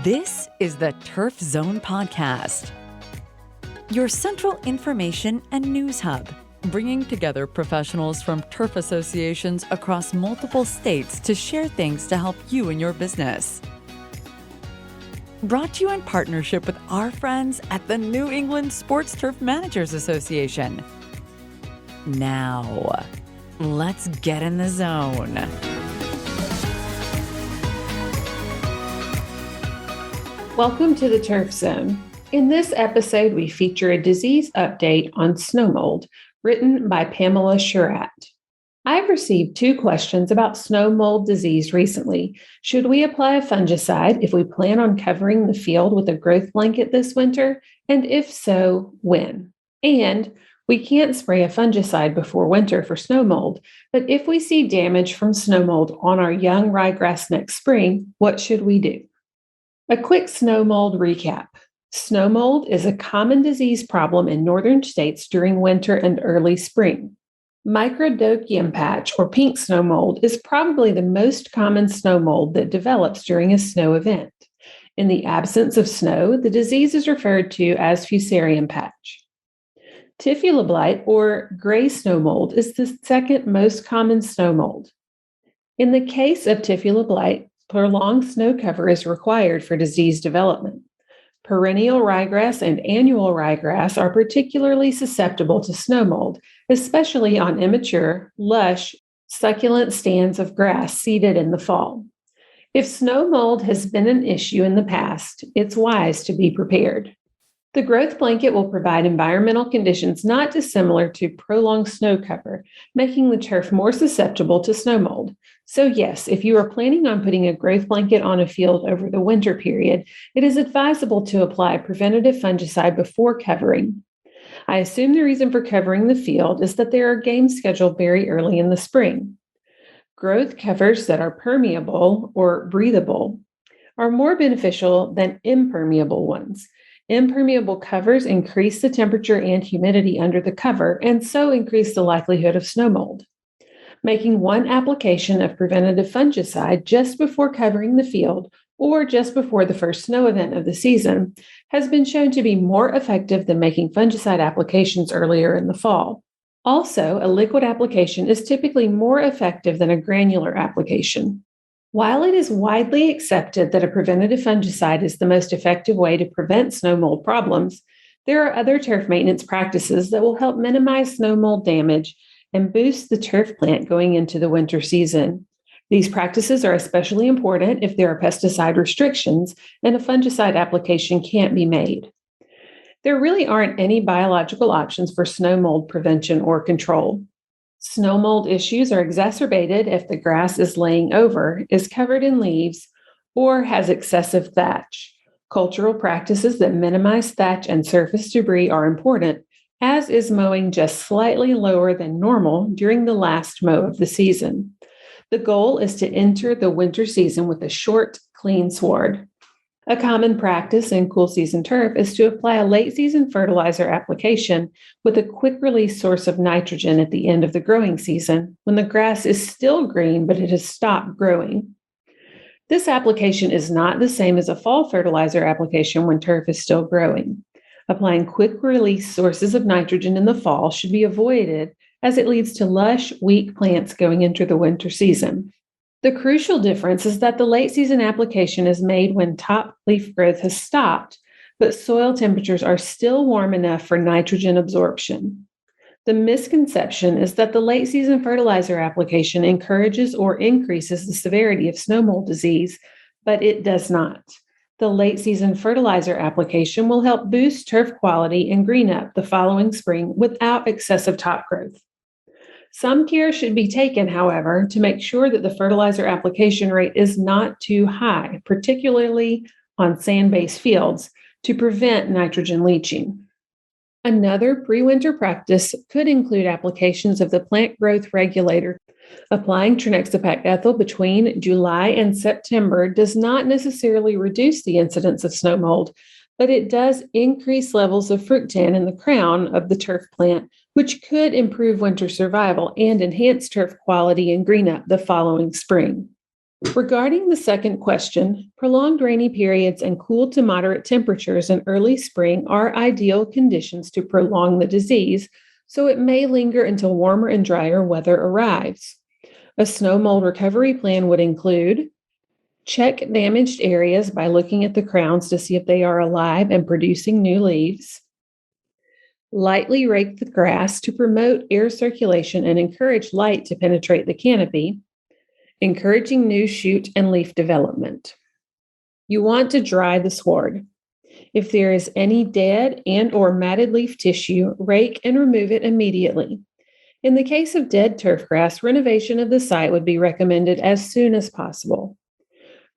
This is the Turf Zone Podcast, your central information and news hub, bringing together professionals from turf associations across multiple states to share things to help you in your business. Brought to you in partnership with our friends at the New England Sports Turf Managers Association. Now, let's get in the zone. Welcome to the Turf Zone. In this episode, we feature a disease update on snow mold, written by Pamela Sherratt. I've received 2 questions about snow mold disease recently. Should we apply a fungicide if we plan on covering the field with a growth blanket this winter? And if so, when? And we can't spray a fungicide before winter for snow mold, but if we see damage from snow mold on our young ryegrass next spring, what should we do? A quick snow mold recap. Snow mold is a common disease problem in northern states during winter and early spring. Microdochium patch or pink snow mold is probably the most common snow mold that develops during a snow event. In the absence of snow, the disease is referred to as fusarium patch. Typhula blight or gray snow mold is the second most common snow mold. In the case of Typhula blight, prolonged snow cover is required for disease development. Perennial ryegrass and annual ryegrass are particularly susceptible to snow mold, especially on immature, lush, succulent stands of grass seeded in the fall. If snow mold has been an issue in the past, it's wise to be prepared. The growth blanket will provide environmental conditions not dissimilar to prolonged snow cover, making the turf more susceptible to snow mold. So yes, if you are planning on putting a growth blanket on a field over the winter period, it is advisable to apply preventative fungicide before covering. I assume the reason for covering the field is that there are games scheduled very early in the spring. Growth covers that are permeable or breathable are more beneficial than impermeable ones. Impermeable covers increase the temperature and humidity under the cover and so increase the likelihood of snow mold. Making one application of preventative fungicide just before covering the field or just before the first snow event of the season has been shown to be more effective than making fungicide applications earlier in the fall. Also, a liquid application is typically more effective than a granular application. While it is widely accepted that a preventative fungicide is the most effective way to prevent snow mold problems, there are other turf maintenance practices that will help minimize snow mold damage and boost the turf plant going into the winter season. These practices are especially important if there are pesticide restrictions and a fungicide application can't be made. There really aren't any biological options for snow mold prevention or control. Snow mold issues are exacerbated if the grass is laying over, is covered in leaves, or has excessive thatch. Cultural practices that minimize thatch and surface debris are important, as is mowing just slightly lower than normal during the last mow of the season. The goal is to enter the winter season with a short, clean sward. A common practice in cool season turf is to apply a late season fertilizer application with a quick release source of nitrogen at the end of the growing season when the grass is still green but it has stopped growing. This application is not the same as a fall fertilizer application when turf is still growing. Applying quick release sources of nitrogen in the fall should be avoided as it leads to lush, weak plants going into the winter season. The crucial difference is that the late season application is made when top leaf growth has stopped, but soil temperatures are still warm enough for nitrogen absorption. The misconception is that the late season fertilizer application encourages or increases the severity of snow mold disease, but it does not. The late season fertilizer application will help boost turf quality and green up the following spring without excessive top growth. Some care should be taken, however, to make sure that the fertilizer application rate is not too high, particularly on sand-based fields, to prevent nitrogen leaching. Another pre-winter practice could include applications of the plant growth regulator. Applying trinexapac ethyl between July and September does not necessarily reduce the incidence of snow mold, but it does increase levels of fructan in the crown of the turf plant, which could improve winter survival and enhance turf quality and green up the following spring. Regarding the second question, prolonged rainy periods and cool to moderate temperatures in early spring are ideal conditions to prolong the disease, so it may linger until warmer and drier weather arrives. A snow mold recovery plan would include: check damaged areas by looking at the crowns to see if they are alive and producing new leaves. Lightly rake the grass to promote air circulation and encourage light to penetrate the canopy, encouraging new shoot and leaf development. You want to dry the sward. If there is any dead and or matted leaf tissue, rake and remove it immediately. In the case of dead turfgrass, renovation of the site would be recommended as soon as possible.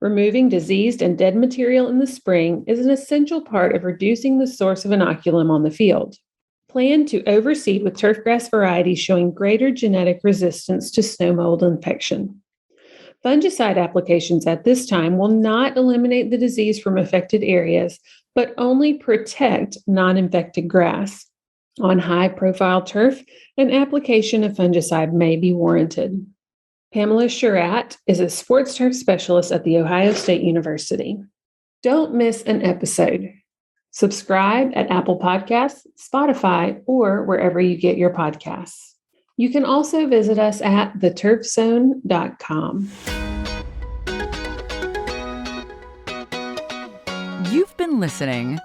Removing diseased and dead material in the spring is an essential part of reducing the source of inoculum on the field. Plan to overseed with turfgrass varieties showing greater genetic resistance to snow mold infection. Fungicide applications at this time will not eliminate the disease from affected areas, but only protect non-infected grass. On high-profile turf, an application of fungicide may be warranted. Pamela Sherratt is a sports turf specialist at The Ohio State University. Don't miss an episode. Subscribe at Apple Podcasts, Spotify, or wherever you get your podcasts. You can also visit us at theturfzone.com. You've been listening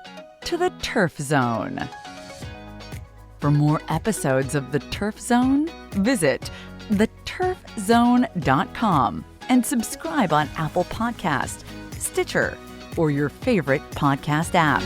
to The Turf Zone. For more episodes of The Turf Zone, visit theturfzone.com and subscribe on Apple Podcasts, Stitcher, or your favorite podcast app.